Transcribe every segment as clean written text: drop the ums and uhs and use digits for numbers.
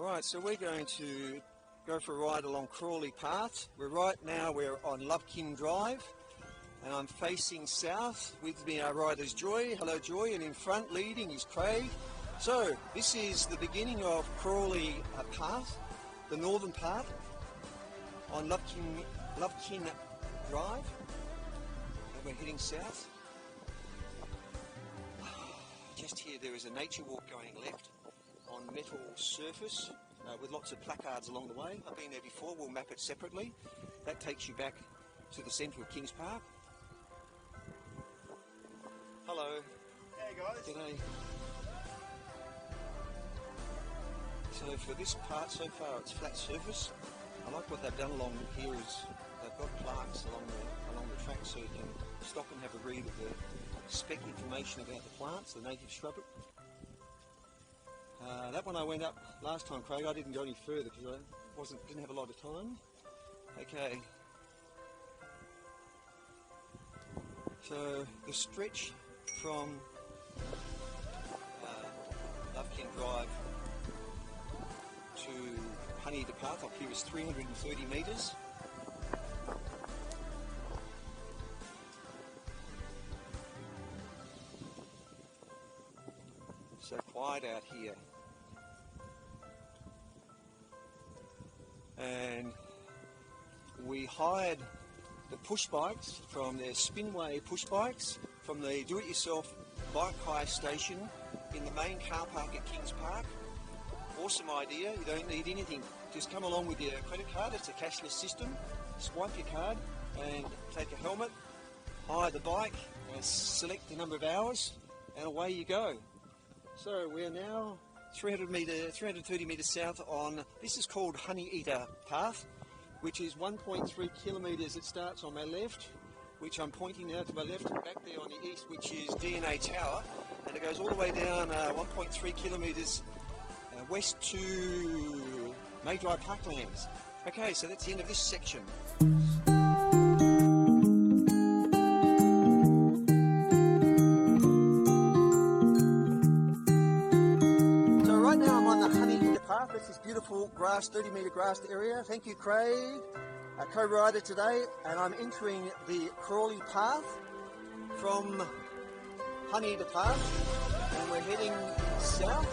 Alright, so we're going to go for a ride along Crawley Path. We're on Lovekin Drive, and I'm facing south. With me our rider's Joy. Hello Joy, and in front leading is Craig. So this is the beginning of Crawley Path, the northern part on Lovekin Drive, and we're heading south. Just here there is a nature walk going left on metal surface with lots of placards along the way. I've been there before, we'll map it separately. That takes you back to the centre of Kings Park. Hello. Hey guys. G'day. So for this part so far it's flat surface. I like what they've done along here is they've got plants along the track so you can stop and have a read of the spec information about the plants, the native shrubbery. That one I went up last time, Craig. I didn't go any further because I didn't have a lot of time. Okay. So the stretch from Lovekin Drive to Honeyeater Path up here is 330 metres. So quiet out here. And we hired the push bikes from their Spinway push bikes from the do-it-yourself bike hire station in the main car park at Kings Park. Awesome idea, you don't need anything. Just come along with your credit card, it's a cashless system. Swipe your card and take a helmet, hire the bike, and select the number of hours, and away you go. So we're now 330 metres south on, this is called Honeyeater Path, which is 1.3 kilometres. It starts on my left, which I'm pointing now to my left, and back there on the east, which is DNA Tower, and it goes all the way down 1.3 kilometres west to Maydry Parklands. Okay, so that's the end of this section. This is beautiful grass, 30-metre grassed area. Thank you, Craig, our co-rider today, and I'm entering the Crawley Path from Honeyeater Path, and we're heading south.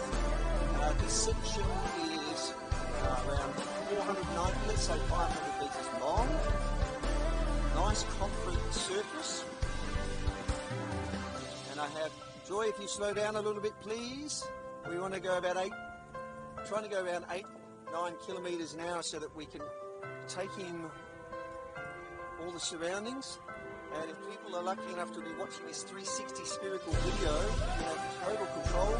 This section is around 490, let's say 500 metres long. Nice concrete surface. And I have, Joy, if you slow down a little bit, please. We want to go about trying to go around 8-9 kilometres an hour so that we can take in all the surroundings. And if people are lucky enough to be watching this 360 spherical video, you have total control.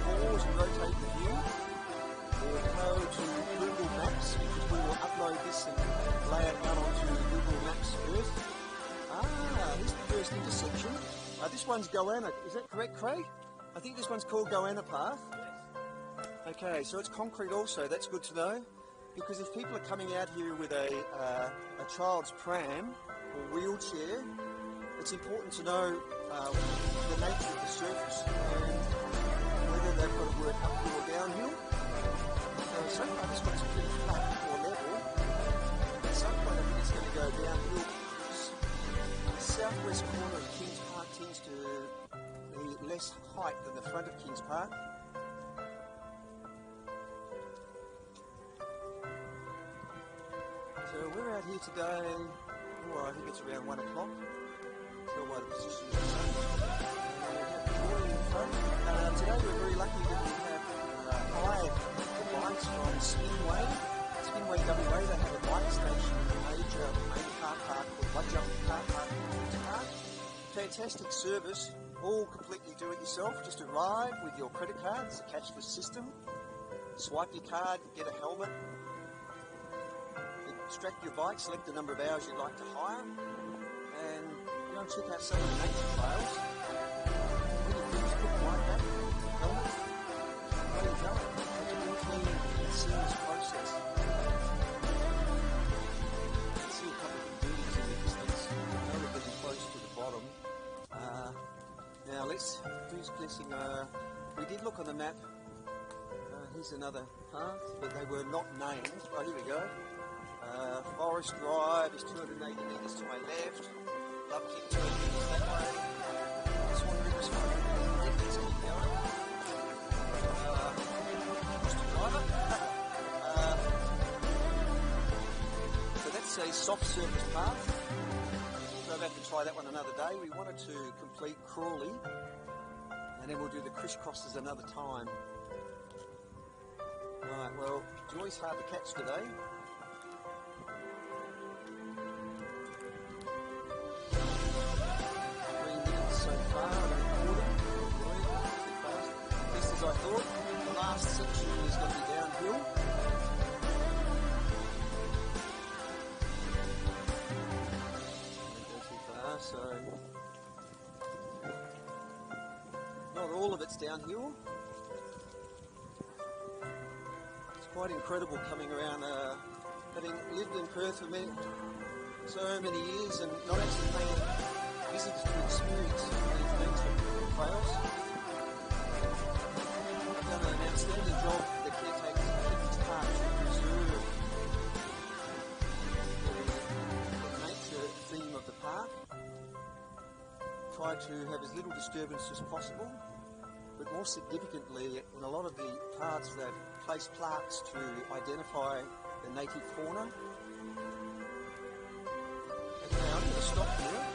Pause and rotate the view. Or go to Google Maps, because we will upload this and lay it out onto Google Maps first. Here's the first intersection. This one's Goanna. Is that correct, Craig? I think this one's called Goanna Path. Okay, so it's concrete also, that's good to know, because if people are coming out here with a child's pram or wheelchair, it's important to know the nature of the surface and whether they've got to work uphill or downhill. So far this one's pretty flat or level. At some point I think it's going to go downhill because the southwest corner of Kings Park tends to be less height than the front of Kings Park. So we're out here today, I think it's around 1 o'clock, tell by the position of the sun. We have Crawley in front. Today we're very lucky that we have hired the bikes from Spinway WA. They have a bike station in the major main car park called Budjump Car Park in Kings Park. Fantastic service, all completely do-it-yourself. Just arrive with your credit card, it's a cashless system. Swipe your card, get a helmet. Extract your bike, select the number of hours you'd like to hire, and go and check out some of the nature trails. When you finish, put the bike back, helmet, and there you go. It's a really clean, seamless process. You can see a couple of buildings in the distance. I know we're getting close to the bottom. Now let's finish placing. We did look on the map here's another path, but they were not named. Oh, here we go. Forest Drive is 280 metres to my left. Love King 2 metres that way. This one bit was fun. Let's keep going. So that's a soft surface path. So I'll have to try that one another day. We wanted to complete Crawley, and then we'll do the crisscrosses another time. Right, well, Joy's hard to catch today. Just as I thought, the last section is going to be downhill. Don't go too far, so not all of it's downhill. It's quite incredible coming around, having lived in Perth for so many years and not actually paying visitors to experience these things for trails. I've done an outstanding job, the caretakers of King's Park, to preserve the nature theme of the park. Try to have as little disturbance as possible, but more significantly, in a lot of the parts they've placed plaques to identify the native fauna. Okay, I'm going to stop here.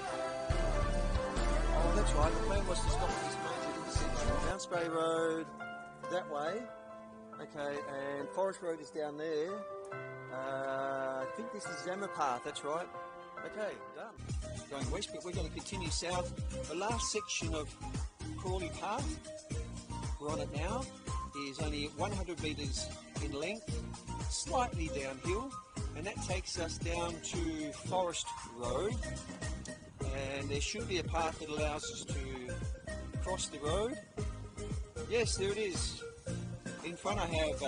Oh, that's right, the plan was to stop at this major intersection. Mounts Bay Road, that way. Okay, and Forest Road is down there. I think this is Zammer Path, that's right. Okay, done. Going west, but we're going to continue south. The last section of Crawley Path, we're on it now, is only 100 metres in length, slightly downhill, and that takes us down to Forest Road. And there should be a path that allows us to cross the road. Yes, there it is. In front I have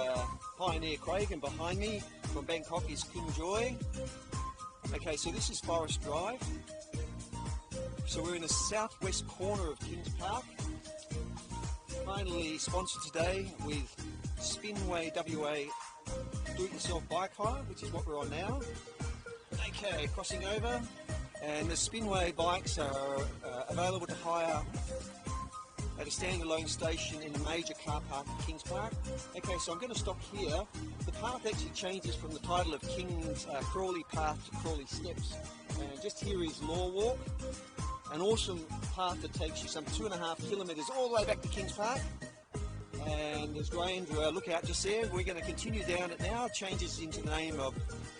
Pioneer Craig, and behind me from Bangkok is King Joy. Okay, so this is Forest Drive. So we're in the southwest corner of Kings Park. Finally sponsored today with Spinway WA Do-It-Yourself Bike Hire, which is what we're on now. Okay, crossing over. And the Spinway bikes are available to hire at a standalone station in the major car park at Kings Park. Okay, so I'm going to stop here. The path actually changes from the title of Kings Crawley Path to Crawley Steps. And just here is Law Walk, an awesome path that takes you some 2.5 kilometres all the way back to Kings Park. And there's Graham to our lookout just there. We're going to continue down it now. It changes into the name of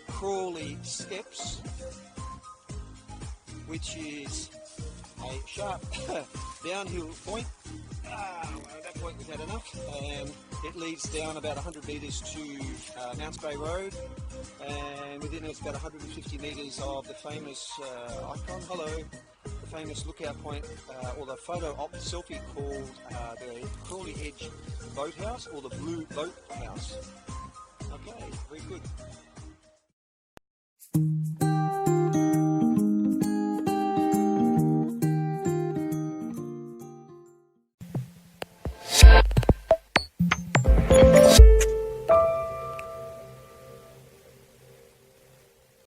Crawley Steps, which is a sharp downhill point. At that point we've had enough, and it leads down about 100 metres to Mounts Bay Road, and within it's about 150 metres of the famous icon, the famous lookout point, or the photo op selfie called the Crawley Edge Boathouse, or the Blue Boat House. Okay, very good.